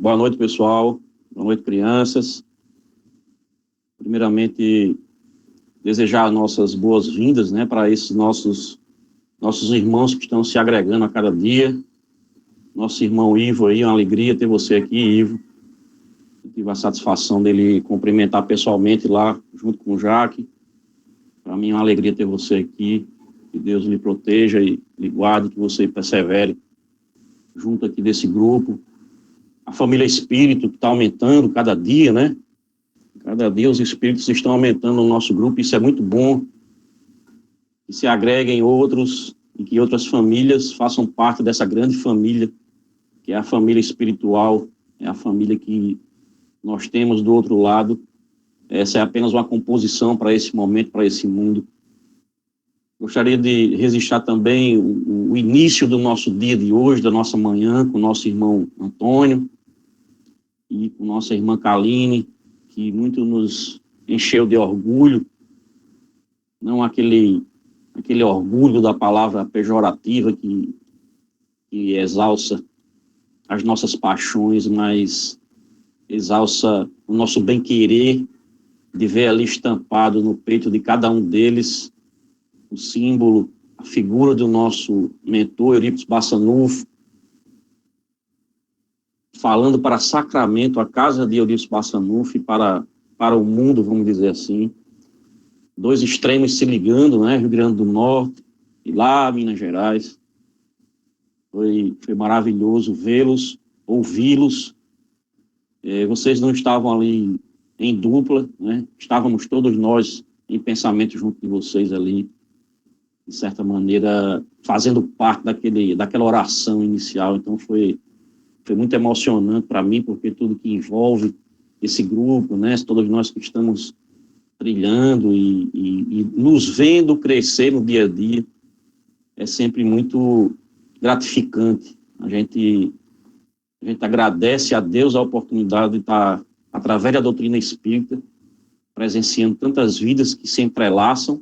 Boa noite, pessoal. Boa noite, crianças. Primeiramente, desejar nossas boas-vindas, né, para esses nossos irmãos que estão se agregando a cada dia. Nosso irmão Ivo aí, uma alegria ter você aqui, Ivo. Eu tive a satisfação dele cumprimentar pessoalmente lá, junto com o Jaque. Para mim é uma alegria ter você aqui. Que Deus lhe proteja e lhe guarde, que você persevere junto aqui desse grupo. A família Espírito que está aumentando cada dia, né? Cada dia os espíritos estão aumentando no nosso grupo, isso é muito bom. Que se agreguem outros e que outras famílias façam parte dessa grande família, que é a família espiritual, é a família que nós temos do outro lado. Essa é apenas uma composição para esse momento, para esse mundo. Gostaria de registrar também o início do nosso dia de hoje, da nossa manhã, com o nosso irmão Antônio e com nossa irmã Kaline, que muito nos encheu de orgulho, não aquele orgulho da palavra pejorativa que exalça as nossas paixões, mas exalça o nosso bem-querer de ver ali estampado no peito de cada um deles o símbolo, a figura do nosso mentor, Eurípides Bassanufo, falando para Sacramento, a casa de Eurípides Bassanufo, e para o mundo, vamos dizer assim. Dois extremos se ligando, né? Rio Grande do Norte e lá Minas Gerais. Foi maravilhoso vê-los, ouvi-los. Vocês não estavam ali em dupla, né? Estávamos todos nós em pensamento junto de vocês ali, de certa maneira, fazendo parte daquela oração inicial. Então foi muito emocionante para mim, porque tudo que envolve esse grupo, né? Todos nós que estamos trilhando e nos vendo crescer no dia a dia, é sempre muito gratificante. A gente agradece a Deus a oportunidade de estar, através da doutrina espírita, presenciando tantas vidas que se entrelaçam,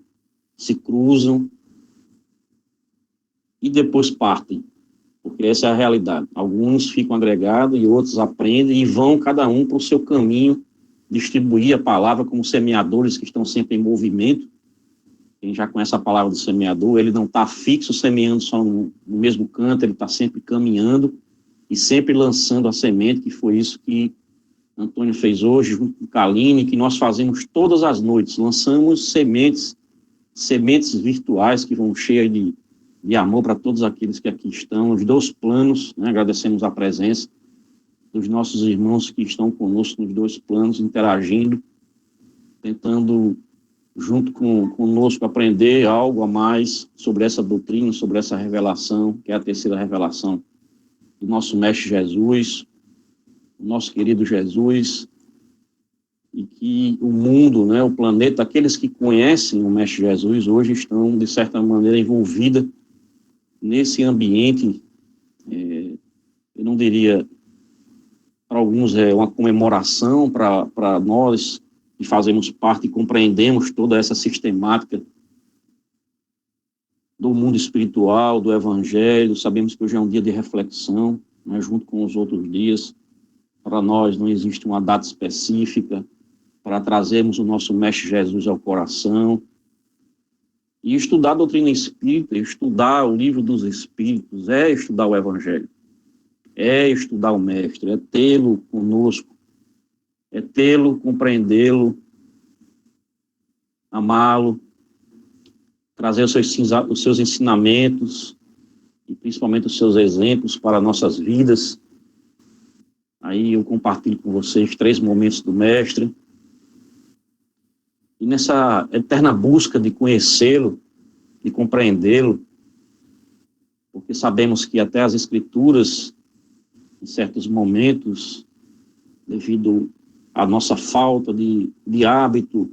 se cruzam e depois partem, porque essa é a realidade. Alguns ficam agregados e outros aprendem e vão cada um para o seu caminho, distribuir a palavra como semeadores que estão sempre em movimento. Quem já conhece a palavra do semeador, ele não está fixo semeando só no mesmo canto, ele está sempre caminhando e sempre lançando a semente, que foi isso que Antônio fez hoje, junto com Kaline, que nós fazemos todas as noites, lançamos sementes virtuais que vão cheias de amor para todos aqueles que aqui estão, os dois planos, né? Agradecemos a presença dos nossos irmãos que estão conosco nos dois planos, interagindo, tentando, junto conosco, aprender algo a mais sobre essa doutrina, sobre essa revelação, que é a terceira revelação do nosso Mestre Jesus, o nosso querido Jesus, e que o mundo, né, o planeta, aqueles que conhecem o Mestre Jesus hoje estão, de certa maneira, envolvidos nesse ambiente, eu não diria, para alguns é uma comemoração, para nós que fazemos parte e compreendemos toda essa sistemática do mundo espiritual, do Evangelho. Sabemos que hoje é um dia de reflexão, né, junto com os outros dias. Para nós não existe uma data específica para trazermos o nosso Mestre Jesus ao coração. E estudar a doutrina espírita, estudar o livro dos Espíritos, é estudar o Evangelho, é estudar o Mestre, é tê-lo conosco, é tê-lo, compreendê-lo, amá-lo, trazer os seus ensinamentos e principalmente os seus exemplos para nossas vidas. Aí eu compartilho com vocês 3 momentos do Mestre. E nessa eterna busca de conhecê-lo, de compreendê-lo, porque sabemos que até as Escrituras, em certos momentos, devido à nossa falta de hábito,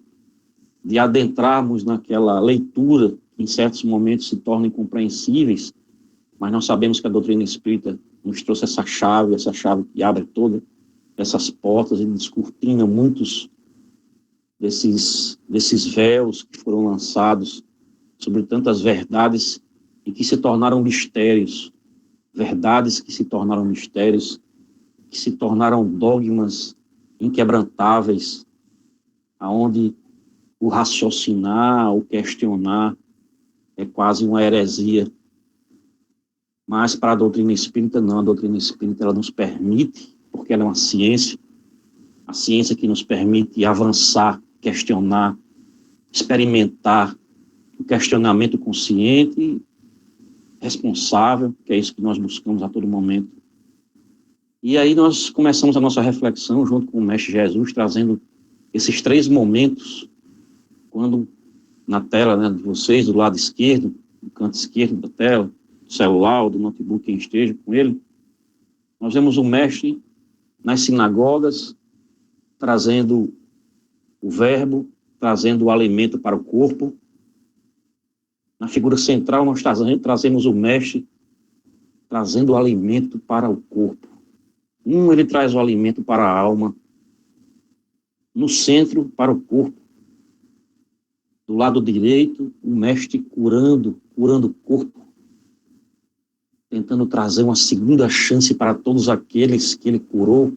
de adentrarmos naquela leitura, que em certos momentos se tornam incompreensíveis, mas nós sabemos que a doutrina espírita nos trouxe essa chave que abre todas essas portas e descortina muitos desses véus que foram lançados sobre tantas verdades e que se tornaram mistérios, verdades que se tornaram mistérios, que se tornaram dogmas inquebrantáveis, aonde o raciocinar, o questionar é quase uma heresia. Mas para a doutrina espírita, não. A doutrina espírita, ela nos permite, porque ela é uma ciência, a ciência que nos permite avançar, questionar, experimentar o questionamento consciente, responsável, que é isso que nós buscamos a todo momento. E aí nós começamos a nossa reflexão junto com o Mestre Jesus, trazendo esses 3 momentos, quando na tela, né, de vocês, do lado esquerdo, no canto esquerdo da tela, do celular ou do notebook, quem esteja com ele, nós vemos o Mestre nas sinagogas, trazendo o verbo, trazendo o alimento para o corpo. Na figura central, nós trazemos o Mestre trazendo o alimento para o corpo. Ele traz o alimento para a alma, no centro, para o corpo. Do lado direito, o Mestre curando o corpo, tentando trazer uma segunda chance para todos aqueles que ele curou,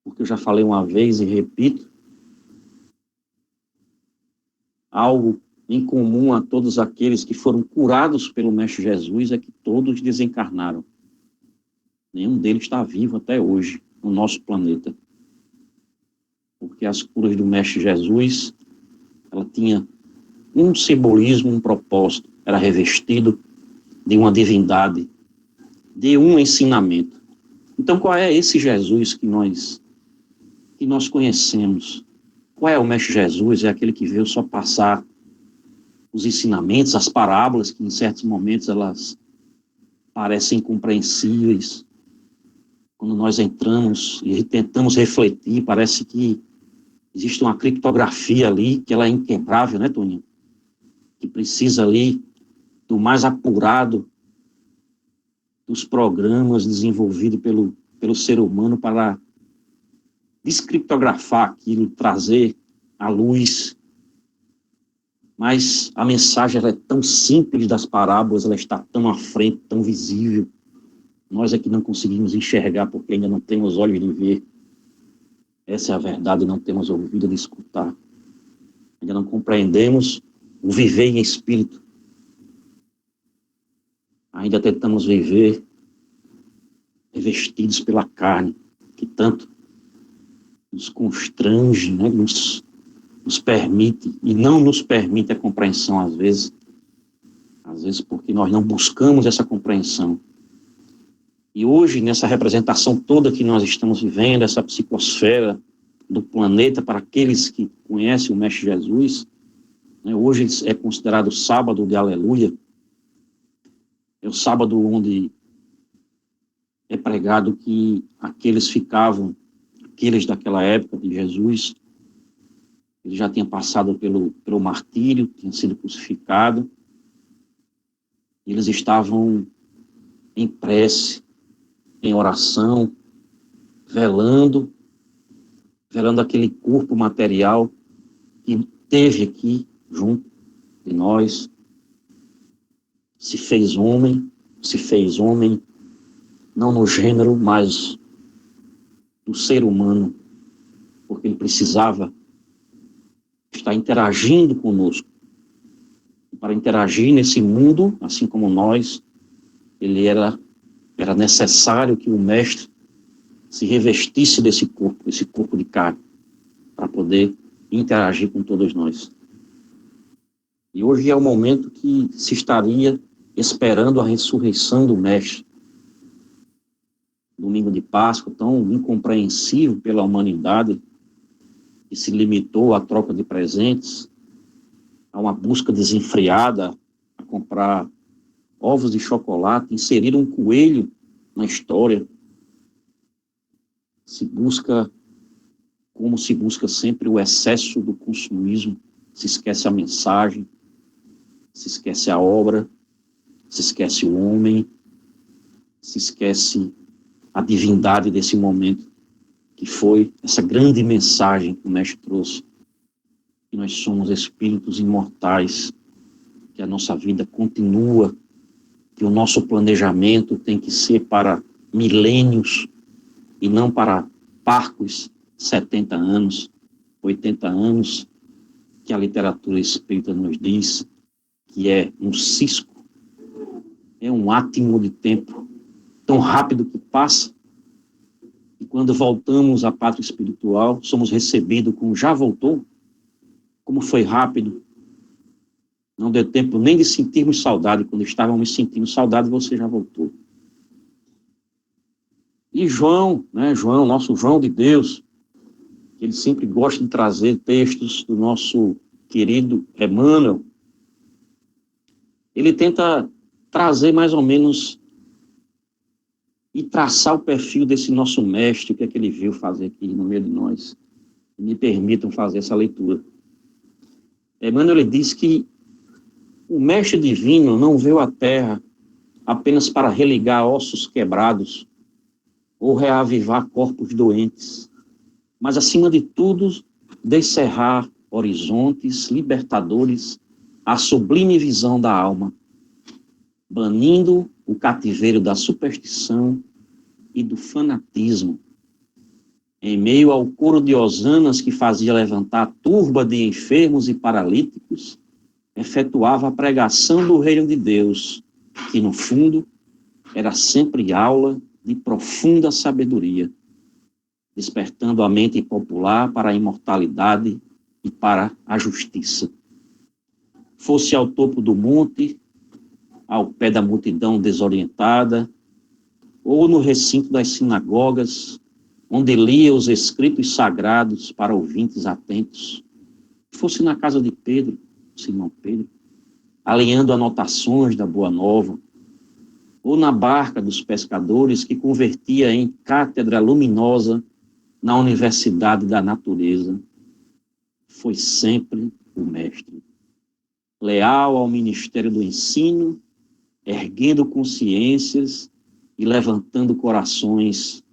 porque eu já falei uma vez e repito, algo em comum a todos aqueles que foram curados pelo Mestre Jesus é que todos desencarnaram. Nenhum deles está vivo até hoje no nosso planeta. Porque as curas do Mestre Jesus, ela tinha um simbolismo, um propósito. Era revestido de uma divindade, de um ensinamento. Então, qual é esse Jesus que nós conhecemos? Qual é o Mestre Jesus? É aquele que veio só passar os ensinamentos, as parábolas, que em certos momentos elas parecem incompreensíveis. Quando nós entramos e tentamos refletir, parece que existe uma criptografia ali, que ela é inquebrável, né, Toninho? Que precisa ali do mais apurado dos programas desenvolvidos pelo ser humano para descriptografar aquilo, trazer à luz. Mas a mensagem ela é tão simples das parábolas, ela está tão à frente, tão visível. Nós é que não conseguimos enxergar porque ainda não temos olhos de ver. Essa é a verdade, não temos ouvido de escutar. Ainda não compreendemos o viver em espírito. Ainda tentamos viver revestidos pela carne, que tanto nos constrange, né? nos permite, e não nos permite a compreensão às vezes porque nós não buscamos essa compreensão. E hoje, nessa representação toda que nós estamos vivendo, essa psicosfera do planeta, para aqueles que conhecem o Mestre Jesus, né, hoje é considerado o sábado de Aleluia, é o sábado onde é pregado que aqueles daquela época de Jesus, ele já tinha passado pelo martírio, tinha sido crucificado, eles estavam em prece, em oração, velando aquele corpo material que teve aqui junto de nós, se fez homem não no gênero, mas no ser humano, porque ele precisava estar interagindo conosco. Para interagir nesse mundo, assim como nós, era necessário que o Mestre se revestisse desse corpo de carne, para poder interagir com todos nós. E hoje é o momento que se estaria esperando a ressurreição do Mestre. Domingo de Páscoa, tão incompreensível pela humanidade, que se limitou à troca de presentes, a uma busca desenfreada, a comprar ovos de chocolate, inserir um coelho na história. Como se busca sempre o excesso do consumismo, se esquece a mensagem, se esquece a obra, se esquece o homem, se esquece a divindade desse momento, que foi essa grande mensagem que o Mestre trouxe, que nós somos espíritos imortais, que a nossa vida continua, que o nosso planejamento tem que ser para milênios, e não para parcos 70 anos, 80 anos, que a literatura espírita nos diz que é um cisco, é um átimo de tempo tão rápido que passa, e quando voltamos à pátria espiritual, somos recebidos com já voltou, como foi rápido, não deu tempo nem de sentirmos saudade, quando estávamos sentindo saudade, você já voltou. E João, João, nosso João de Deus, ele sempre gosta de trazer textos do nosso querido Emmanuel, ele tenta trazer mais ou menos e traçar o perfil desse nosso mestre, o que é que ele veio fazer aqui no meio de nós. Me permitam fazer essa leitura. Emmanuel ele diz que o mestre divino não veio à Terra apenas para religar ossos quebrados ou reavivar corpos doentes, mas, acima de tudo, descerrar horizontes libertadores à sublime visão da alma, banindo o cativeiro da superstição e do fanatismo. Em meio ao coro de hosanas que fazia levantar a turba de enfermos e paralíticos, efetuava a pregação do reino de Deus, que, no fundo, era sempre aula de profunda sabedoria, despertando a mente popular para a imortalidade e para a justiça. Fosse ao topo do monte, ao pé da multidão desorientada, ou no recinto das sinagogas, onde lia os escritos sagrados para ouvintes atentos, fosse na casa de Pedro, Simão Pedro, alinhando anotações da Boa Nova, ou na barca dos pescadores que convertia em cátedra luminosa na Universidade da Natureza, foi sempre o mestre, leal ao ministério do ensino, erguendo consciências e levantando corações,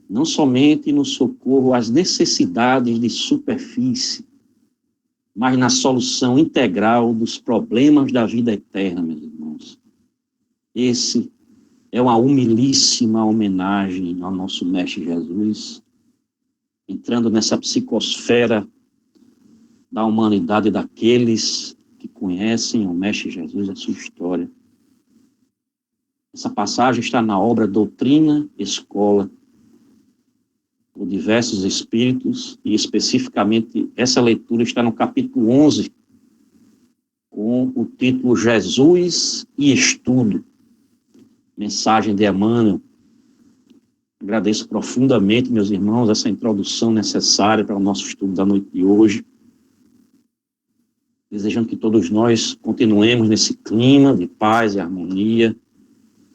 não somente no socorro às necessidades de superfície, mas na solução integral dos problemas da vida eterna, meus irmãos. Esse é uma humilíssima homenagem ao nosso Mestre Jesus, entrando nessa psicosfera da humanidade daqueles que conhecem o Mestre Jesus e a sua história. Essa passagem está na obra Doutrina Escola, por diversos espíritos, e especificamente essa leitura está no capítulo 11, com o título Jesus e Estudo, mensagem de Emmanuel. Agradeço profundamente, meus irmãos, essa introdução necessária para o nosso estudo da noite de hoje, desejando que todos nós continuemos nesse clima de paz e harmonia,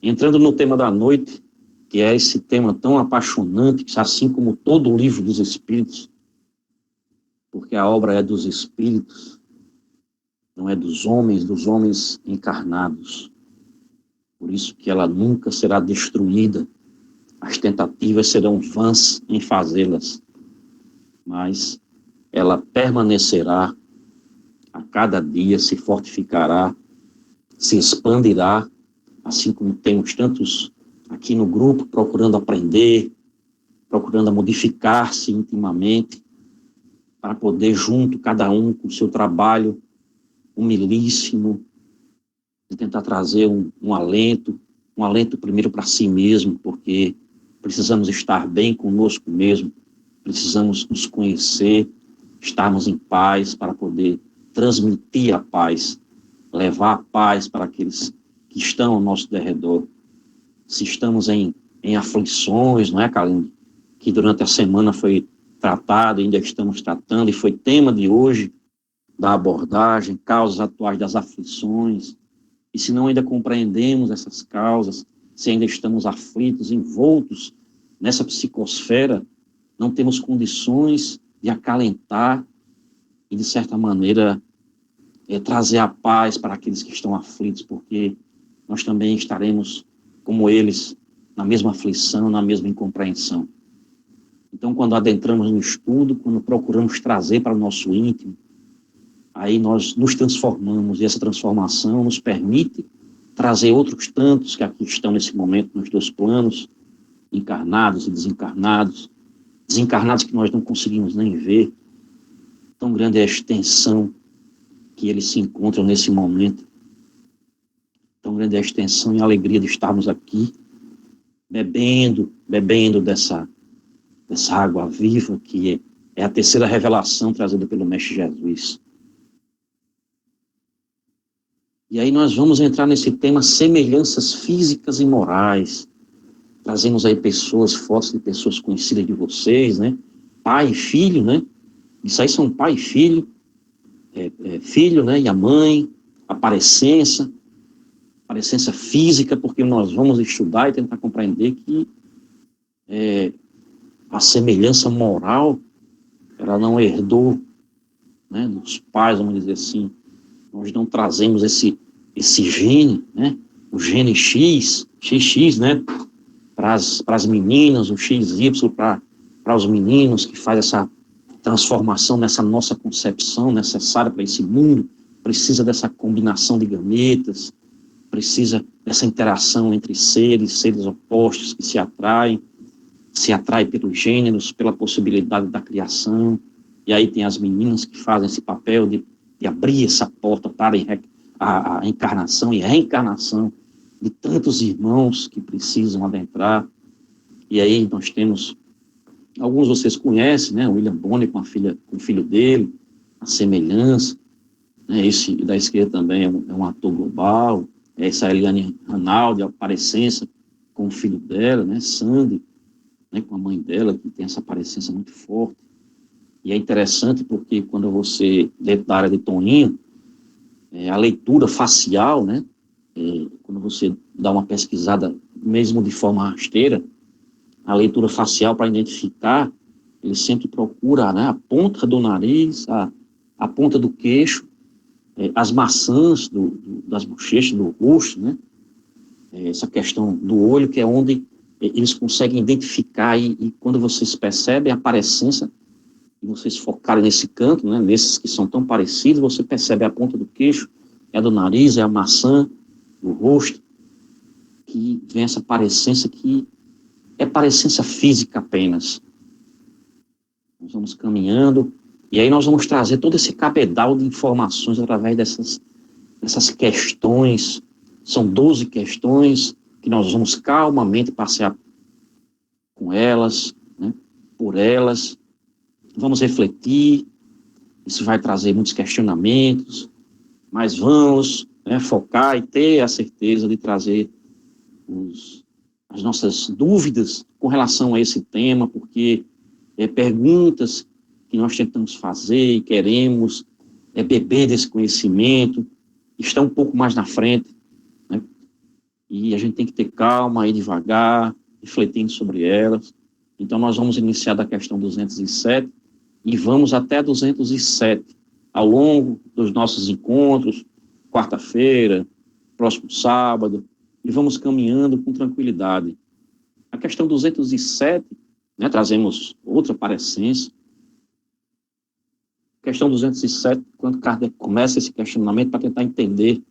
entrando no tema da noite, que é esse tema tão apaixonante, assim como todo o livro dos Espíritos, porque a obra é dos Espíritos, não é dos homens encarnados. Por isso que ela nunca será destruída, as tentativas serão vãs em fazê-las, mas ela permanecerá, a cada dia se fortificará, se expandirá, assim como temos tantos aqui no grupo procurando aprender, procurando modificar-se intimamente, para poder junto, cada um com o seu trabalho humilíssimo, de tentar trazer um alento primeiro para si mesmo, porque precisamos estar bem conosco mesmo, precisamos nos conhecer, estarmos em paz para poder transmitir a paz, levar a paz para aqueles que estão ao nosso derredor. Se estamos em aflições, não é, Carlinhos? Que durante a semana foi tratado, ainda estamos tratando, e foi tema de hoje, da abordagem, causas atuais das aflições. E se não ainda compreendemos essas causas, se ainda estamos aflitos, envoltos nessa psicosfera, não temos condições de acalentar e, de certa maneira, trazer a paz para aqueles que estão aflitos, porque nós também estaremos, como eles, na mesma aflição, na mesma incompreensão. Então, quando adentramos no estudo, quando procuramos trazer para o nosso íntimo, aí nós nos transformamos, e essa transformação nos permite trazer outros tantos que aqui estão nesse momento nos dois planos, encarnados e desencarnados, desencarnados que nós não conseguimos nem ver. Tão grande é a extensão que eles se encontram nesse momento. Tão grande é a extensão e a alegria de estarmos aqui, bebendo dessa água viva que é a terceira revelação trazida pelo Mestre Jesus. E aí nós vamos entrar nesse tema semelhanças físicas e morais. Trazemos aí fotos de pessoas conhecidas de vocês, né? Pai e filho, né? Isso aí são pai e filho, filho, né? E a mãe, a parecença física, porque nós vamos estudar e tentar compreender que a semelhança moral, ela não herdou, né, dos pais, vamos dizer assim. Nós não trazemos esse gene, né? O gene XX, né? Para as meninas, o XY para os meninos, que faz essa transformação nessa nossa concepção necessária para esse mundo, precisa dessa combinação de gametas, precisa dessa interação entre seres opostos que se atraem pelos gêneros, pela possibilidade da criação. E aí tem as meninas que fazem esse papel de abrir essa porta para a encarnação e a reencarnação de tantos irmãos que precisam adentrar. E aí nós temos, alguns vocês conhecem, né? O William Bonner com o filho dele, a semelhança, né? Esse da esquerda também é um ator global, essa Eliane Ranaldi, a parecença com o filho dela, né? Sandy, né? Com a mãe dela, que tem essa parecença muito forte. E é interessante porque quando você, dentro da área de Toninho, a leitura facial, né? Quando você dá uma pesquisada, mesmo de forma rasteira, a leitura facial para identificar, ele sempre procura, né, a ponta do nariz, a ponta do queixo, as maçãs das bochechas, do rosto, né? Essa questão do olho, que é onde eles conseguem identificar, e quando vocês percebem a parecença, e vocês focarem nesse canto, né, nesses que são tão parecidos, você percebe a ponta do queixo, é a do nariz, é a maçã, do rosto, que vem essa parecença que é parecença física apenas. Nós vamos caminhando, e aí nós vamos trazer todo esse cabedal de informações através dessas questões. São 12 questões que nós vamos calmamente passear com elas, né, por elas. Vamos refletir, isso vai trazer muitos questionamentos, mas vamos, né, focar e ter a certeza de trazer as nossas dúvidas com relação a esse tema, porque perguntas que nós tentamos fazer e queremos beber desse conhecimento, estão um pouco mais na frente, né? E a gente tem que ter calma, ir devagar, refletindo sobre elas. Então nós vamos iniciar da questão 207 e vamos até 207 ao longo dos nossos encontros, quarta-feira, próximo sábado, e vamos caminhando com tranquilidade. A questão 207, né, trazemos outra parecença. Questão 207, quando Kardec começa esse questionamento para tentar entender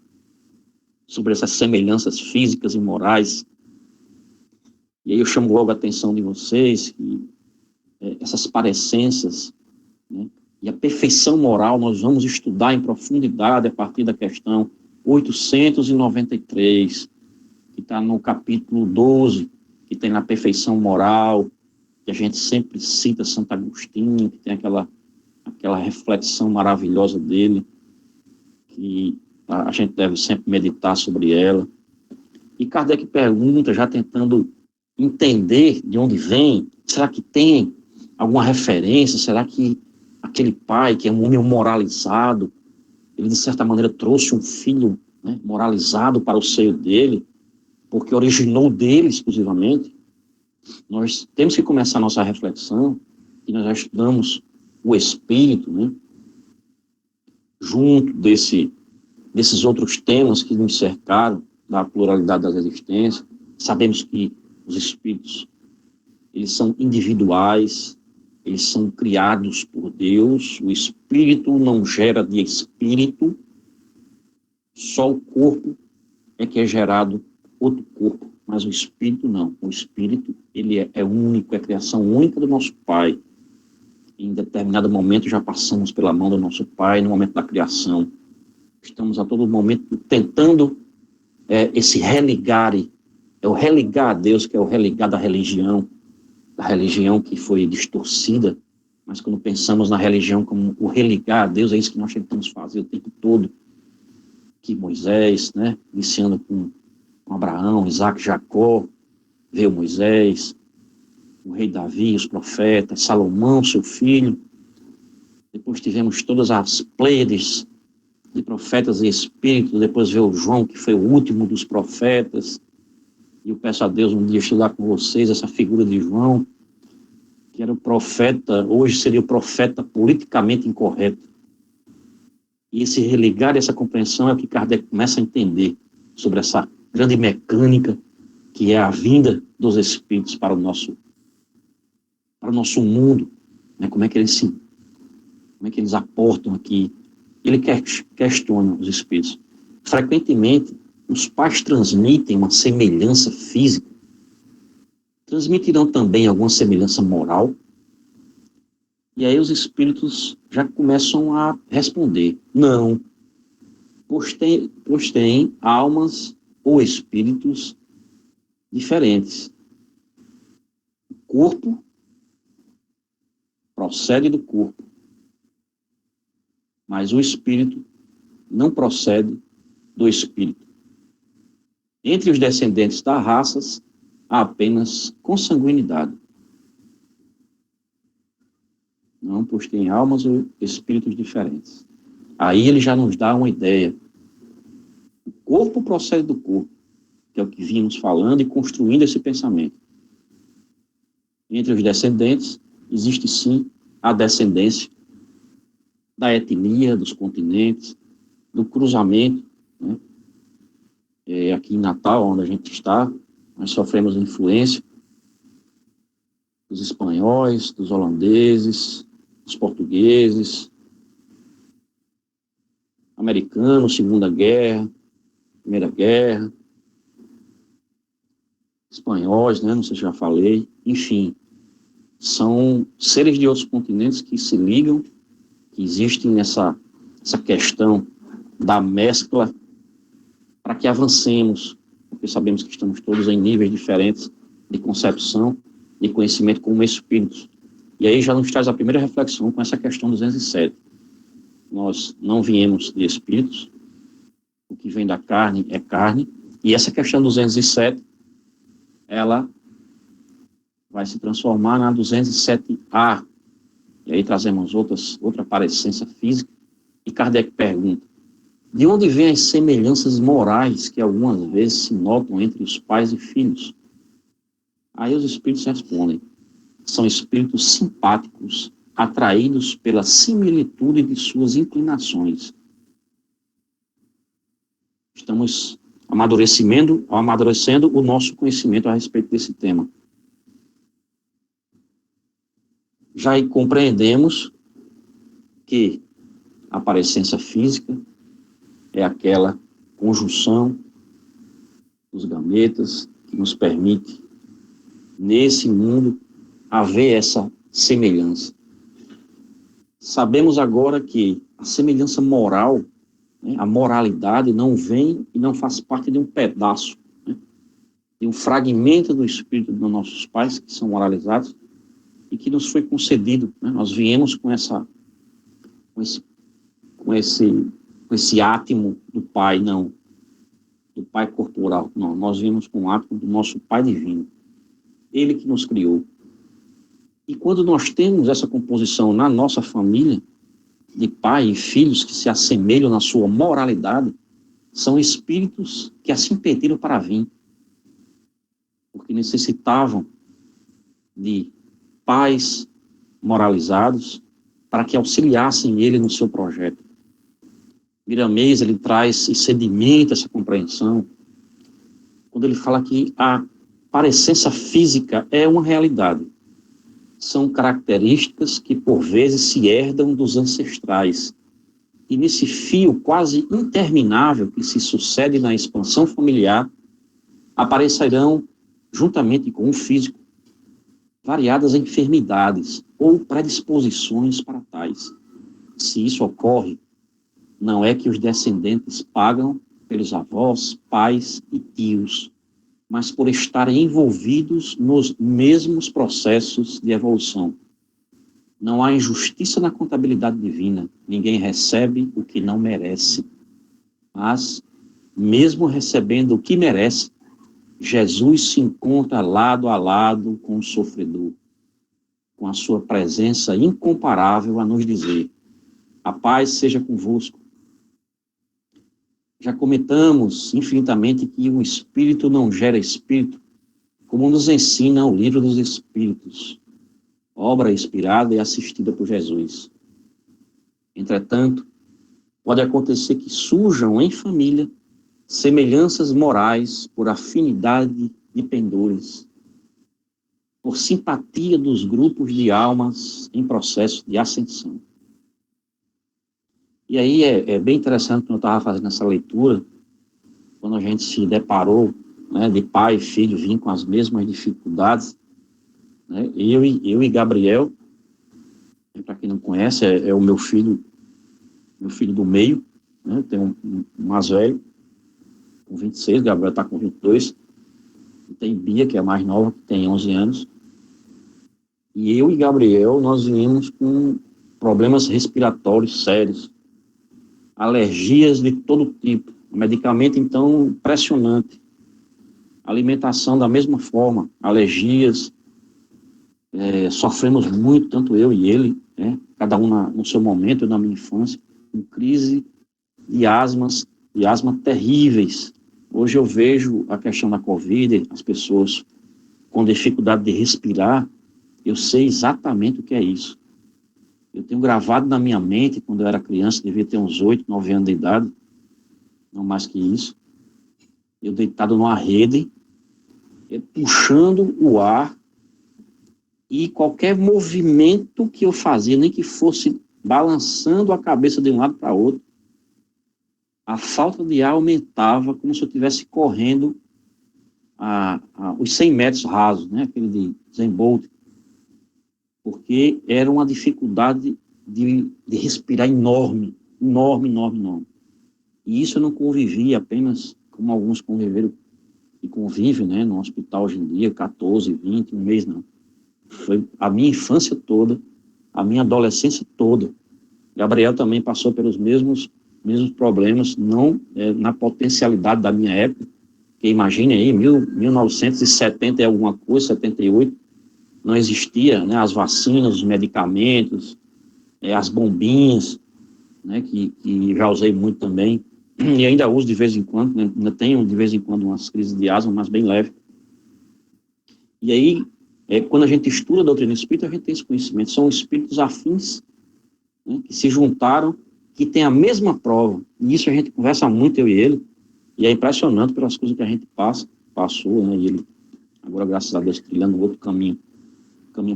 sobre essas semelhanças físicas e morais. E aí eu chamo logo a atenção de vocês que essas parecenças, né, e a perfeição moral nós vamos estudar em profundidade a partir da questão 893, que está no capítulo 12, que tem na perfeição moral, que a gente sempre cita Santo Agostinho, que tem aquela reflexão maravilhosa dele, que a gente deve sempre meditar sobre ela. E Kardec pergunta, já tentando entender de onde vem, será que tem alguma referência? Será que aquele pai, que é um homem moralizado, ele de certa maneira trouxe um filho, né, moralizado para o seio dele, porque originou dele exclusivamente? Nós temos que começar a nossa reflexão, e nós já estudamos o espírito, né, junto desses outros temas que nos cercaram, da pluralidade das existências. Sabemos que os espíritos, eles são individuais, eles são criados por Deus, o espírito não gera de espírito, só o corpo é que é gerado outro corpo, mas o espírito não. O espírito, ele é único, é a criação única do nosso Pai. Em determinado momento já passamos pela mão do nosso Pai, no momento da criação. Estamos a todo momento tentando esse religare, é o religar a Deus, que é o religar da religião que foi distorcida, mas quando pensamos na religião como o religar a Deus, é isso que nós tentamos fazer o tempo todo, que Moisés, né, iniciando com Abraão, Isaac, Jacó, veio Moisés, o rei Davi, os profetas, Salomão, seu filho, depois tivemos todas as pleiades de profetas e espíritos, depois veio João, que foi o último dos profetas, e eu peço a Deus um dia estudar com vocês essa figura de João, que era o profeta, hoje seria o profeta politicamente incorreto. E esse religar, essa compreensão é o que Kardec começa a entender sobre essa grande mecânica que é a vinda dos espíritos para o nosso mundo, né? Como é que eles aportam aqui. Ele questiona os espíritos. Frequentemente, os pais transmitem uma semelhança física, transmitirão também alguma semelhança moral, e aí os espíritos já começam a responder, não, pois têm almas ou espíritos diferentes. O corpo procede do corpo, mas o espírito não procede do espírito. Entre os descendentes das raças, há apenas consanguinidade. Não, pois tem almas ou espíritos diferentes. Aí ele já nos dá uma ideia. O corpo procede do corpo, que é o que vimos falando e construindo esse pensamento. Entre os descendentes, existe sim a descendência da etnia, dos continentes, do cruzamento, né? Aqui em Natal, onde a gente está, nós sofremos influência dos espanhóis, dos holandeses, dos portugueses, americanos, Segunda Guerra, Primeira Guerra, espanhóis, né? Não sei se já falei, enfim, são seres de outros continentes que se ligam, que existem essa questão da mescla para que avancemos, porque sabemos que estamos todos em níveis diferentes de concepção, de conhecimento como espíritos. E aí já nos traz a primeira reflexão com essa questão 207. Nós não viemos de espíritos, o que vem da carne é carne, e essa questão 207, ela vai se transformar na 207A, e aí trazemos outra parecência física, e Kardec pergunta, de onde vêm as semelhanças morais que algumas vezes se notam entre os pais e filhos? Aí os espíritos respondem, são espíritos simpáticos, atraídos pela similitude de suas inclinações. Estamos amadurecendo o nosso conhecimento a respeito desse tema. Já compreendemos que a parecência física é aquela conjunção dos gametas que nos permite, nesse mundo, haver essa semelhança. Sabemos agora que a semelhança moral, né, a moralidade não vem e não faz parte de um pedaço, né, de um fragmento do espírito dos nossos pais, que são moralizados, e que nos foi concedido. Né, nós viemos com esse átimo do Pai, não, do Pai corporal, não, nós viemos com o átimo do nosso Pai divino, Ele que nos criou. E quando nós temos essa composição na nossa família, de pai e filhos que se assemelham na sua moralidade, são espíritos que assim pediram para vir, porque necessitavam de pais moralizados para que auxiliassem ele no seu projeto. Miramês, ele traz e sedimenta essa compreensão, quando ele fala que a parecência física é uma realidade. São características que, por vezes, se herdam dos ancestrais. E nesse fio quase interminável que se sucede na expansão familiar, aparecerão, juntamente com o físico, variadas enfermidades ou predisposições para tais. Se isso ocorre, não é que os descendentes pagam pelos avós, pais e tios, mas por estarem envolvidos nos mesmos processos de evolução. Não há injustiça na contabilidade divina. Ninguém recebe o que não merece. Mas, mesmo recebendo o que merece, Jesus se encontra lado a lado com o sofredor, com a sua presença incomparável a nos dizer: a paz seja convosco. Já comentamos infinitamente que o Espírito não gera Espírito, como nos ensina o Livro dos Espíritos, obra inspirada e assistida por Jesus. Entretanto, pode acontecer que surjam em família semelhanças morais por afinidade de pendores, por simpatia dos grupos de almas em processo de ascensão. E aí é bem interessante quando eu estava fazendo essa leitura, quando a gente se deparou, né, de pai e filho vir com as mesmas dificuldades, né, eu e Gabriel, para quem não conhece, é o meu filho do meio, né, tem um mais velho, com 26, Gabriel está com 22, e tem Bia, que é a mais nova, que tem 11 anos, e eu e Gabriel, nós viemos com problemas respiratórios sérios, alergias de todo tipo, medicamento, então, impressionante, alimentação da mesma forma, alergias, sofremos muito, tanto eu e ele, né, cada um no seu momento, eu na minha infância, com crise de asma terríveis. Hoje eu vejo a questão da Covid, as pessoas com dificuldade de respirar, eu sei exatamente o que é isso. Eu tenho gravado na minha mente, quando eu era criança, devia ter uns 8, 9 anos de idade, não mais que isso, eu deitado numa rede, puxando o ar, e qualquer movimento que eu fazia, nem que fosse balançando a cabeça de um lado para outro, a falta de ar aumentava, como se eu estivesse correndo os 100 metros rasos, né, aquele de Usain Bolt, porque era uma dificuldade de respirar enorme. E isso eu não convivi apenas como alguns conviveram e convivem, né, no hospital hoje em dia, 14, 20, um mês, não. Foi a minha infância toda, a minha adolescência toda. Gabriel também passou pelos mesmos problemas, não na potencialidade da minha época, que imagine aí, 1970 e alguma coisa, 78, não existia, né, as vacinas, os medicamentos, as bombinhas, né, que já usei muito também, e ainda uso de vez em quando, né, ainda tenho de vez em quando umas crises de asma, mas bem leve. E aí, quando a gente estuda a doutrina espírita, a gente tem esse conhecimento, são espíritos afins, né, que se juntaram, que têm a mesma prova, e isso a gente conversa muito, eu e ele, e é impressionante pelas coisas que a gente passou, né, e ele, agora, graças a Deus, trilhando outro caminho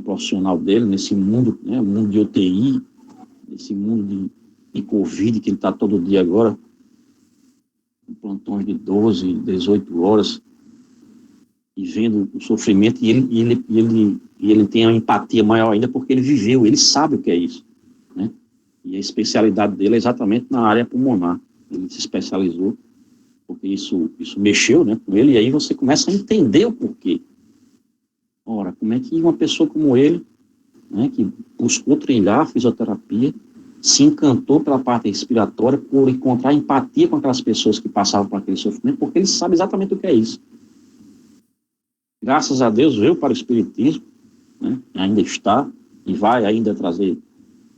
profissional dele, nesse mundo, né, mundo de UTI, nesse mundo de Covid, que ele está todo dia agora, com plantões de 12, 18 horas, e vendo o sofrimento, e ele tem uma empatia maior ainda, porque ele viveu, ele sabe o que é isso, né? E a especialidade dele é exatamente na área pulmonar. Ele se especializou, porque isso mexeu, né, com ele, e aí você começa a entender o porquê. Ora, como é que uma pessoa como ele, né, que buscou trilhar a fisioterapia, se encantou pela parte respiratória, por encontrar empatia com aquelas pessoas que passavam por aquele sofrimento, porque ele sabe exatamente o que é isso. Graças a Deus veio para o Espiritismo, né, ainda está, e vai ainda trazer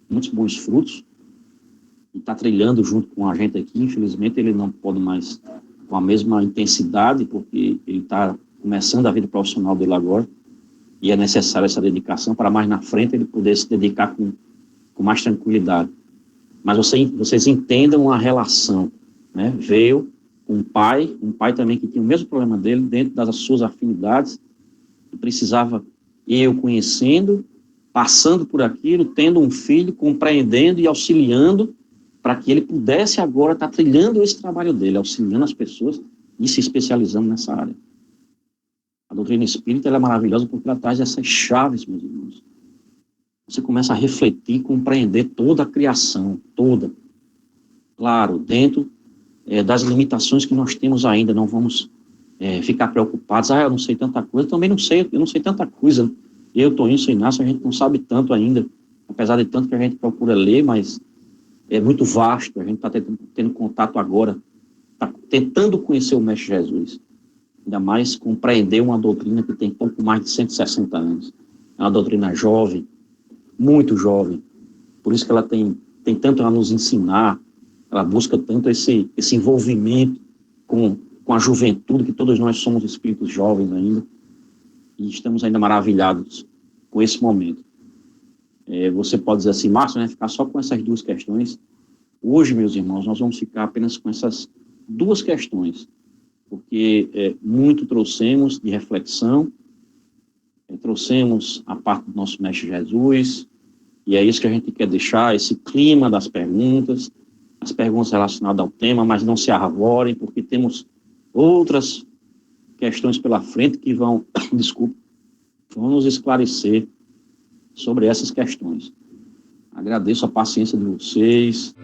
muitos bons frutos, e está trilhando junto com a gente aqui. Infelizmente ele não pode mais com a mesma intensidade, porque ele está começando a vida profissional dele agora, e é necessária essa dedicação para mais na frente ele poder se dedicar com mais tranquilidade. Mas vocês entendam a relação, né? Veio um pai também que tinha o mesmo problema dele, dentro das suas afinidades, que precisava, eu conhecendo, passando por aquilo, tendo um filho, compreendendo e auxiliando, para que ele pudesse agora estar trilhando esse trabalho dele, auxiliando as pessoas e se especializando nessa área. A doutrina espírita ela é maravilhosa porque ela traz essas chaves, meus irmãos. Você começa a refletir, compreender toda a criação, toda. Claro, dentro das limitações que nós temos ainda, não vamos ficar preocupados. Eu não sei tanta coisa, também não sei, eu não sei tanta coisa. Eu, Toninho, sou Inácio, a gente não sabe tanto ainda, apesar de tanto que a gente procura ler, mas é muito vasto, a gente está tendo contato agora, está tentando conhecer o Mestre Jesus, ainda mais compreender uma doutrina que tem pouco mais de 160 anos. É uma doutrina jovem, muito jovem, por isso que ela tem tanto a nos ensinar, ela busca tanto esse envolvimento com a juventude, que todos nós somos espíritos jovens ainda, e estamos ainda maravilhados com esse momento. Você pode dizer assim, Márcio, né, ficar só com essas duas questões. Hoje, meus irmãos, nós vamos ficar apenas com essas duas questões, porque muito trouxemos de reflexão, trouxemos a parte do nosso Mestre Jesus, e é isso que a gente quer deixar, esse clima das perguntas, as perguntas relacionadas ao tema, mas não se arvorem, porque temos outras questões pela frente que vão nos esclarecer sobre essas questões. Agradeço a paciência de vocês.